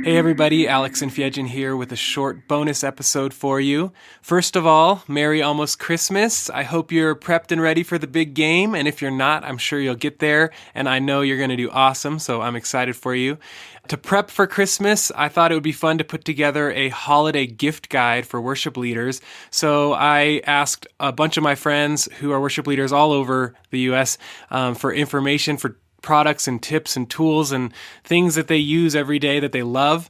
Hey everybody, Alex and Fiedgen here with a short bonus episode for you. First of all, Merry almost Christmas. I hope you're prepped and ready for the big game, and if you're not, I'm sure you'll get there, and I know you're going to do awesome, so I'm excited for you. To prep for Christmas, I thought it would be fun to put together a holiday gift guide for worship leaders. So I asked a bunch of my friends who are worship leaders all over the U.S. For information for products and tips and tools and things that they use every day that they love.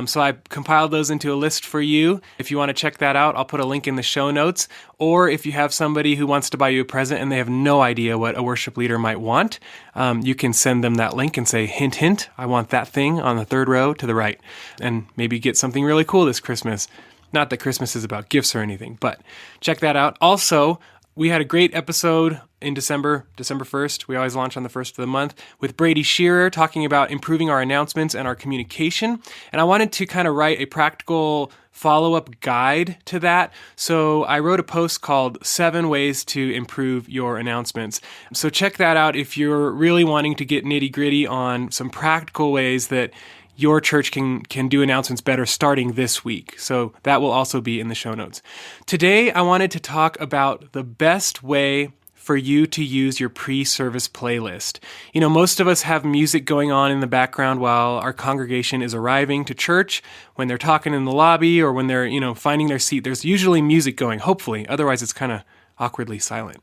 So I compiled those into a list for you. If you want to check that out, I'll put a link in the show notes. Or if you have somebody who wants to buy you a present and they have no idea what a worship leader might want, you can send them that link and say, hint, hint, I want that thing on the third row to the right. And maybe get something really cool this Christmas. Not that Christmas is about gifts or anything, but check that out. Also, we had a great episode in December 1st. We always launch on the 1st of the month with Brady Shearer talking about improving our announcements and our communication. And I wanted to kind of write a practical follow-up guide to that. So I wrote a post called 7 Ways to Improve Your Announcements. So check that out if you're really wanting to get nitty-gritty on some practical ways that your church can do announcements better starting this week. So that will also be in the show notes. Today, I wanted to talk about the best way for you to use your pre-service playlist. You know, most of us have music going on in the background while our congregation is arriving to church. When they're talking in the lobby or when they're, finding their seat, there's usually music going, hopefully. Otherwise, it's kind of awkwardly silent,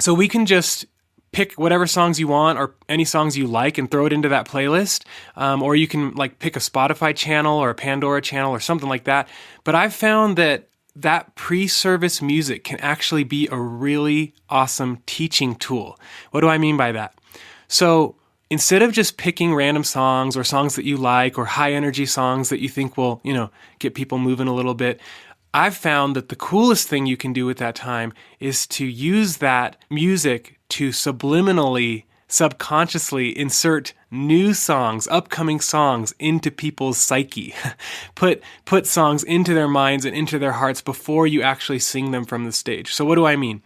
So we can just pick whatever songs you want or any songs you like and throw it into that playlist. Or you can pick a Spotify channel or a Pandora channel or something like that. But I've found that pre-service music can actually be a really awesome teaching tool. What do I mean by that? So instead of just picking random songs or songs that you like or high energy songs that you think will, get people moving a little bit, I've found that the coolest thing you can do with that time is to use that music to subconsciously insert new songs, upcoming songs into people's psyche. Put songs into their minds and into their hearts before you actually sing them from the stage. So what do I mean?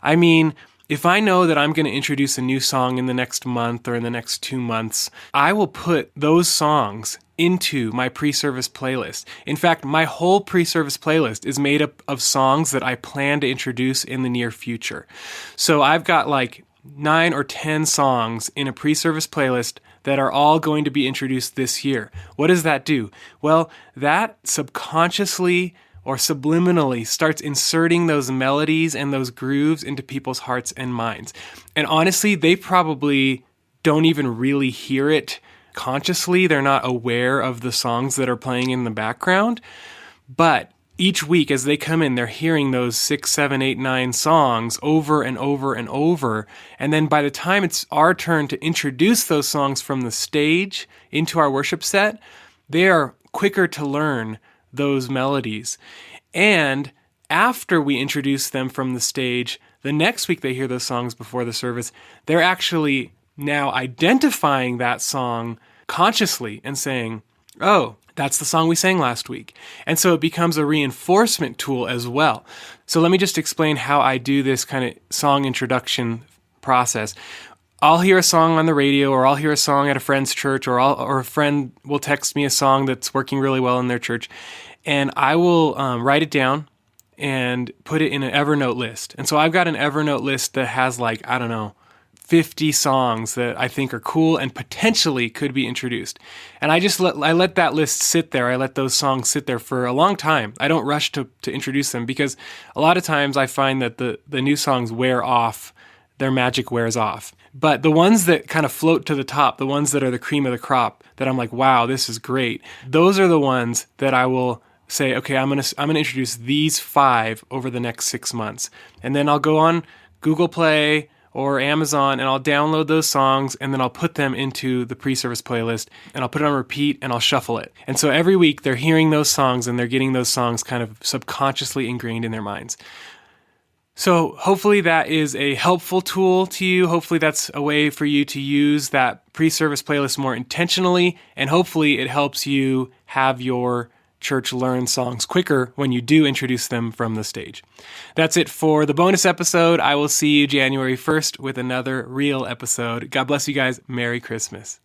I mean, if I know that I'm going to introduce a new song in the next month or in the next 2 months, I will put those songs into my pre-service playlist. In fact, my whole pre-service playlist is made up of songs that I plan to introduce in the near future. So I've got 9 or 10 songs in a pre-service playlist that are all going to be introduced this year. What does that do? Well, that subconsciously or subliminally starts inserting those melodies and those grooves into people's hearts and minds. And honestly, they probably don't even really hear it consciously. They're not aware of the songs that are playing in the background. But each week as they come in, they're hearing those 6, 7, 8, 9 songs over and over and over. And then by the time it's our turn to introduce those songs from the stage into our worship set, they are quicker to learn those melodies. And after we introduce them from the stage, the next week they hear those songs before the service, they're actually now identifying that song consciously and saying, oh, that's the song we sang last week. And so it becomes a reinforcement tool as well. So let me just explain how I do this kind of song introduction process. I'll hear a song on the radio, or I'll hear a song at a friend's church, or a friend will text me a song that's working really well in their church, and I will write it down and put it in an Evernote list. And so I've got an Evernote list that has 50 songs that I think are cool and potentially could be introduced. And I let that list sit there. I let those songs sit there for a long time. I don't rush to introduce them because a lot of times I find that the new songs wear off, their magic wears off. But the ones that kind of float to the top, the ones that are the cream of the crop, that I'm like, wow, this is great. Those are the ones that I will say, okay, I'm gonna introduce these 5 over the next 6 months. And then I'll go on Google Play or Amazon and I'll download those songs and then I'll put them into the pre-service playlist and I'll put it on repeat and I'll shuffle it. And so every week they're hearing those songs and they're getting those songs kind of subconsciously ingrained in their minds. So hopefully that is a helpful tool to you. Hopefully that's a way for you to use that pre-service playlist more intentionally, and hopefully it helps you have your church learn songs quicker when you do introduce them from the stage. That's it for the bonus episode. I will see you January 1st with another real episode. God bless you guys. Merry Christmas.